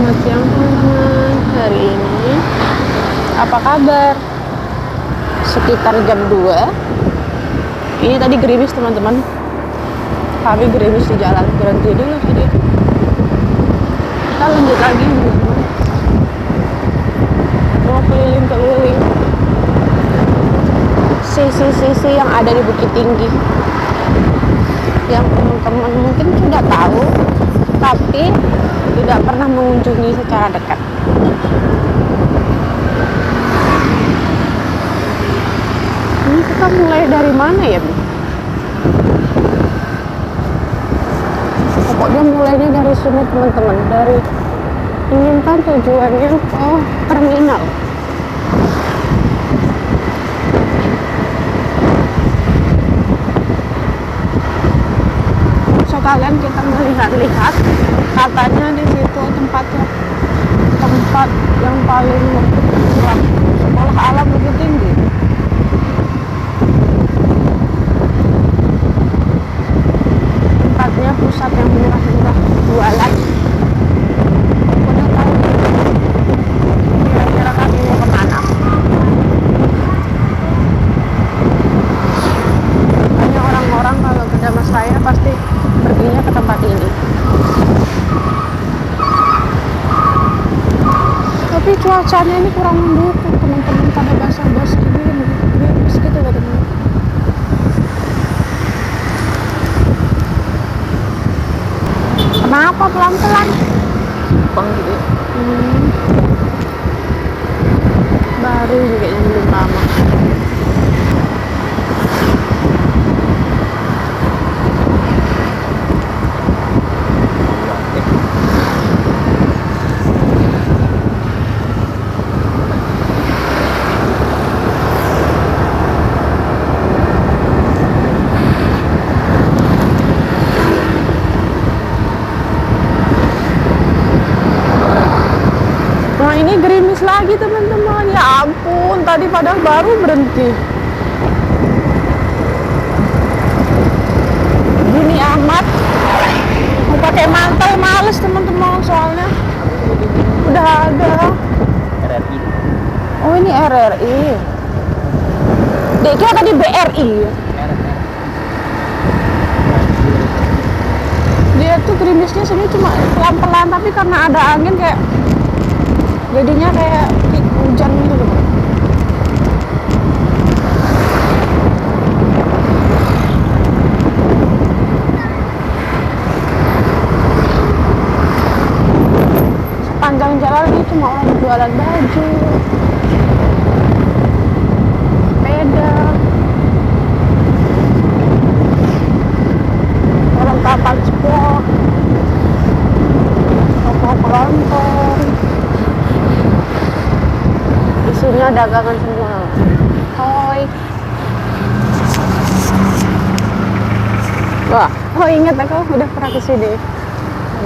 Selamat siang teman-teman. Hari ini apa kabar? Sekitar jam 2. Ini tadi gerimis teman-teman. Kami gerimis di jalan. Berhenti dulu tadi. Kita lanjut lagi teman-teman. Mau keliling-keliling sisi-sisi yang ada di Bukit Tinggi, yang teman-teman mungkin sudah tahu tapi tidak pernah mengunjungi secara dekat. Ini kita mulai dari mana ya, Bu? Pokoknya mulainya dari sini teman-teman, dari ini kan tujuannya ke terminal. Sekalian kita melihat-lihat, katanya di situ tempat yang paling sekolah alam Bukit Tinggi. Tempatnya pusat yang murah-murah jualan. Udah tahu kira-kira kami mau kemana? Hanya orang-orang kalau ke sama saya pasti perginya ke tempat ini. Tapi cuacanya ini kurang mendukung teman-teman, pada basah-basah gini, gerimis gitu loh teman. Kenapa pelan-pelan? Bang gitu. Baru juga yang belum lama. Nah ini gerimis lagi teman-teman, ya ampun, tadi padahal baru berhenti. Gini amat, mau pakai mantel males teman-teman, soalnya udah ada. RRI. Oh ini RRI. Dek kira tadi BRI. Dia tuh gerimisnya sebenarnya cuma pelan-pelan, tapi karena ada angin kayak jadinya kayak hujan gitu loh. Sepanjang jalan ini cuma orang jualan baju, sepeda, perlengkapan sport, toko kelontong. Isinya dagangan semua, toy. Wah, oh ingat aku udah pernah kesini.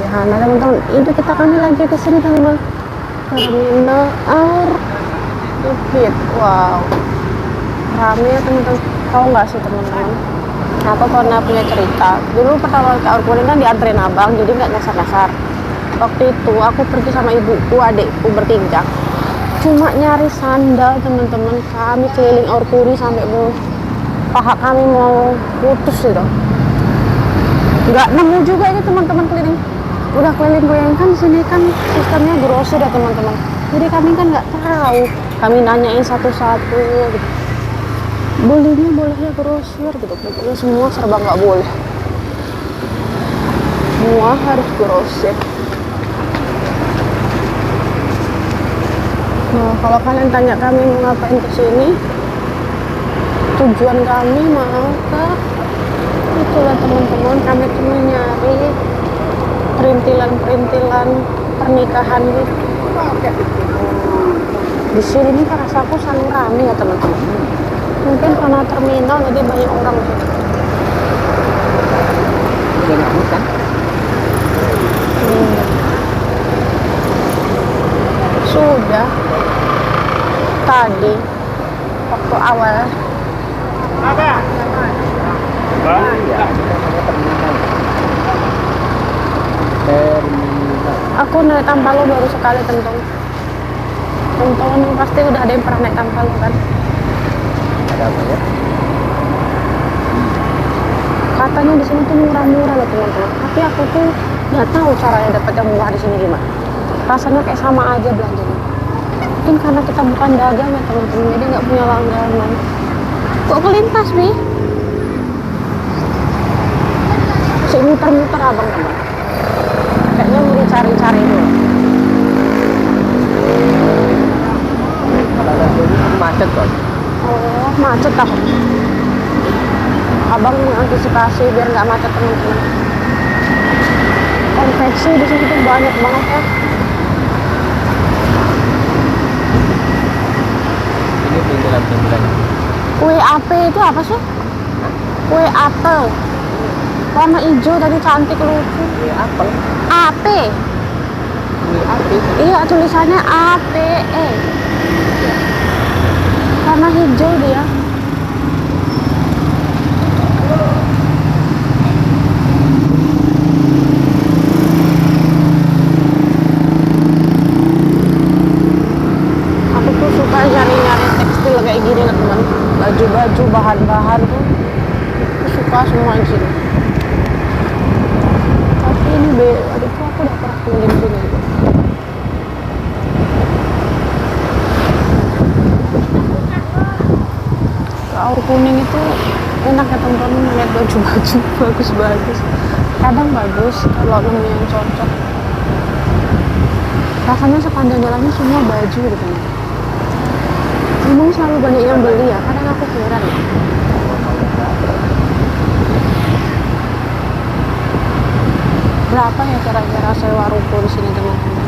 Ya, nah teman-teman, itu kami lagi kesini teman-teman. Terminal Air Bukit. Wow, rame ya teman-teman. Tahu nggak sih teman-teman? Aku pernah punya cerita. Dulu pertama ke Air Kuning kan dianterin abang, jadi nggak nyasar-nyasar. Waktu itu aku pergi sama ibuku, adikku bertiga. Cuma nyari sandal teman-teman, kami keliling Aurkuri sampai mau paha kami mau putus gitu. Nggak nemu juga ini teman-teman keliling. Udah keliling-keliling kan sini kan sistemnya grosir ya teman-teman. Jadi kami kan nggak tahu. Kami nanyain satu-satu gitu. Belinya bolehnya grosir gitu. Pokoknya semua serba nggak boleh. Semua harus grosir. Nah, kalau kalian tanya kami mau ngapain ke sini, tujuan kami mau ke itulah teman-teman, kami tuh nyari perintilan-perintilan pernikahan gitu. Di sini nih rasaku sangat ramai ya teman-teman. Mungkin karena terminal jadi banyak orang gitu. Bisa nyamuk kan? Sudah tadi waktu awal. Apa? Bang, ya, terminal. Terminal. Aku naik Tampalo baru sekali Tentong. Tentong pasti udah ada yang pernah naik Tampalo kan. Ada apa ya? Katanya di sini tuh murah-murah loh teman-teman. Tapi aku tuh nggak tahu caranya dapat yang murah di sini gimana. Rasanya kayak sama aja belanjanya. Mungkin karena kita bukan dagang ya teman-teman, jadi nggak punya langganan. Kok kelintas Bi? Si muter-muter abang-abang. Kayaknya mau dicari-cari dulu. Kalau nggak ini macet kok. Oh, macet tak? Abang mengantisipasi biar nggak macet teman-teman. Konveksi di sini tuh banyak banget ya. Ini pinggiran-pinggiran. Kue ape itu apa sih? Kue apel. Warna hijau tadi cantik lucu. Kue apel. Ape. Kue api. Iya tulisannya APE. Warna hijau dia. Aku tuh suka nyari-nyari tekstil kayak gini lah teman. Baju-baju, bahan-bahan tuh. Aku suka semua di sini. Tapi ini adikku aku udah pernah keliling sini. Kaur kuning itu enak ya teman-teman, melihat baju-baju bagus-bagus. Kadang bagus kalau nemu yang cocok. Rasanya sepanjang jalannya semua baju gitu. Memang selalu banyak yang beli ya, kadang aku heran ya. Berapa ya kira-kira sewa ruko di sini teman-teman?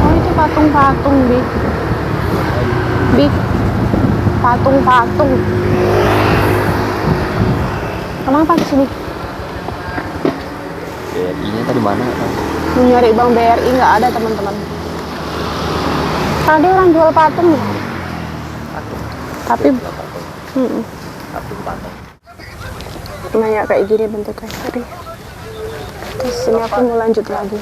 Oh itu patung-patung Bi. Bi, patung-patung. Kenapa di sini? BRI-nya tadi mana? Mau nyari Bank BRI nggak ada teman-teman. Tadi orang jual patung ya. Patung. Tapi Patung. banyak kayak gini bentuknya tadi. Terus sini aku mau lanjut lagi.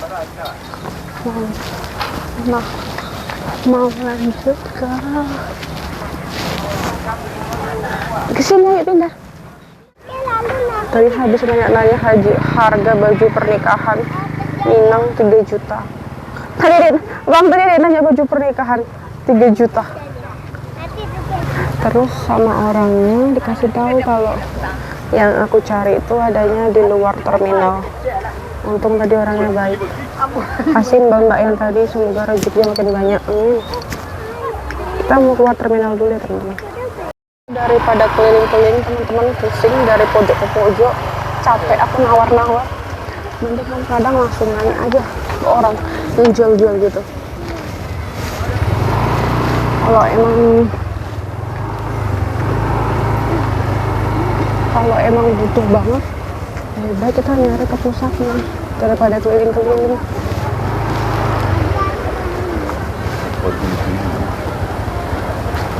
Mau lanjut ke sini ayo pindah. Tadi habis nanya-nanya harga baju pernikahan Minang 3 juta. Tadi nanya baju pernikahan 3 juta. Terus sama orangnya dikasih tahu kalau yang aku cari itu adanya di luar terminal. Untung tadi orangnya baik. Kasih mbak-mbak yang tadi, semoga rezekinya makin banyak. Kita mau keluar terminal dulu ya teman-teman. Daripada keliling-keliling teman-teman, pusing dari pojok ke pojok, capek aku nawar-nawar. Nanti kan kadang langsung nanya aja ke orang yang jual-jual gitu. Kalau emang butuh banget, lebih baik kita nyari ke pusatnya daripada keliling-keliling.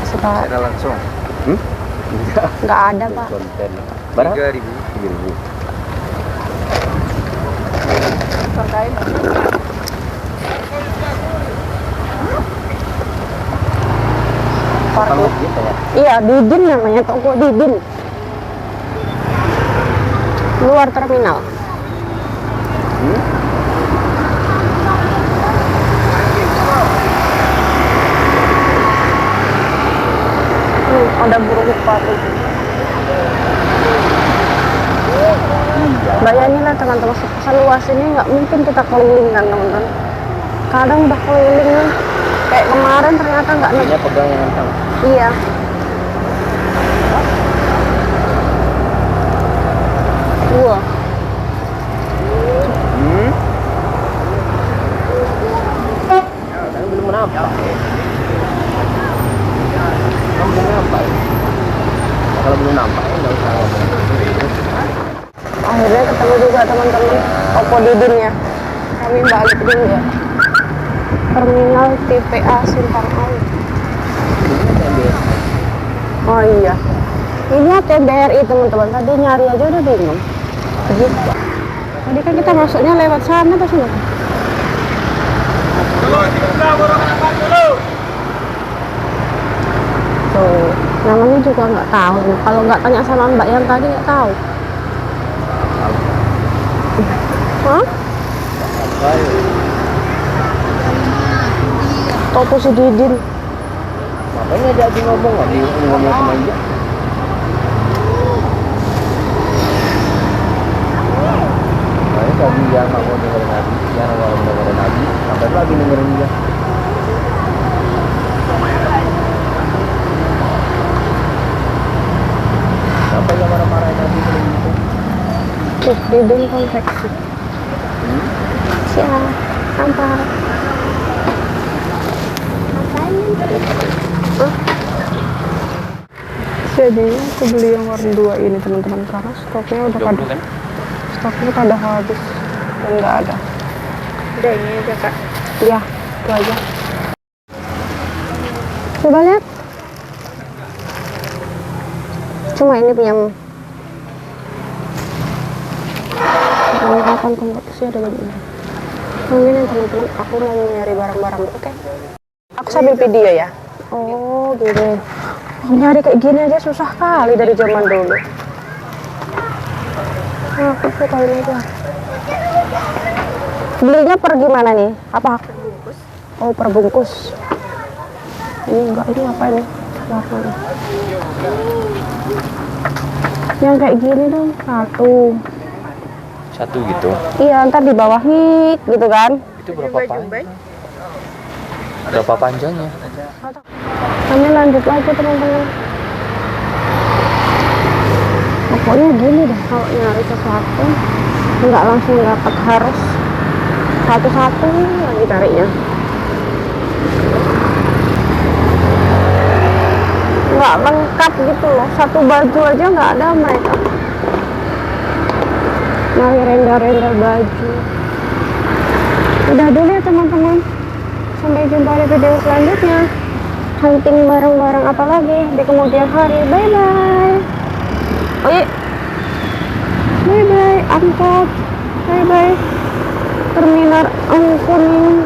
Sekarang Ada langsung. nggak ada Pak. Konten. Berapa? 3.000. 3.000. Terkait Kalau gitu ya. iya, Didin namanya, toko Didin. Luar terminal. Ada burung merpati. Bayangin lah teman-teman, seluas ini nggak mungkin kita keliling kan teman-teman. Kadang udah keliling nih, kayak kemarin ternyata nggak nih. Ini pegang yang sama. Iya. Wah. Kan belum nampak. Belum nampak. Kalau belum nampak ya nggak usah. Akhirnya ketemu juga teman-teman, toko Didin ya. Kami balik dulu ya. Terminal TPA Simpang Air. Oh iya. Ini TBRI teman-teman. Tadi nyari aja udah bingung. Gitu. Tadi kan kita masuknya lewat sana pas ini. Tuh, namanya juga nggak tahu. Kalau nggak tanya sama Mbak yang tadi nggak tahu. Hah? Topo si Didin. Makanya dia lagi ngomong sama dia. Makanya tadi dia nggak mau dengerin Nabi, dia nggak mau dengerin Nabi, sampai lagi dengerin dia. Sampai dia marah-marahin Nabi kayak gitu. Didin konveksi. Siap, sampah. Jadi aku beli yang warna 2 ini teman-teman karena stoknya udah pada kan? stoknya pada habis dan nggak ada. Udah ini aja kak. Iya, itu aja. Coba lihat. Cuma ini punya kapan konveksi ada begini. Mungkin teman-teman aku mau nyari barang-barang, oke? Aku sambil video ya. Oh, gini. Nyari kayak gini aja susah kali dari zaman dulu. Nah, aku kali aja. Belinya per gimana nih? Apa? Perbungkus. Oh, perbungkus. Ini enggak, ini apa ini? Warnanya. Yang kayak gini dong, Satu gitu. Iya, ntar di bawah hik gitu kan. Itu berapa panjang? Berapa panjangnya? Kami lanjut lagi teman-teman. Pokoknya gini deh, kalau nyari sesuatu nggak langsung dapat, harus satu-satu lagi carinya. Nggak lengkap gitu loh, satu baju aja nggak ada mereka. Nyari renda-renda baju. Udah dulu ya teman-teman. Sampai jumpa di video selanjutnya. Hunting barang-barang apa lagi di kemudian hari. Bye bye. Oh iya. Bye bye angkot. Bye bye terminal angkuning.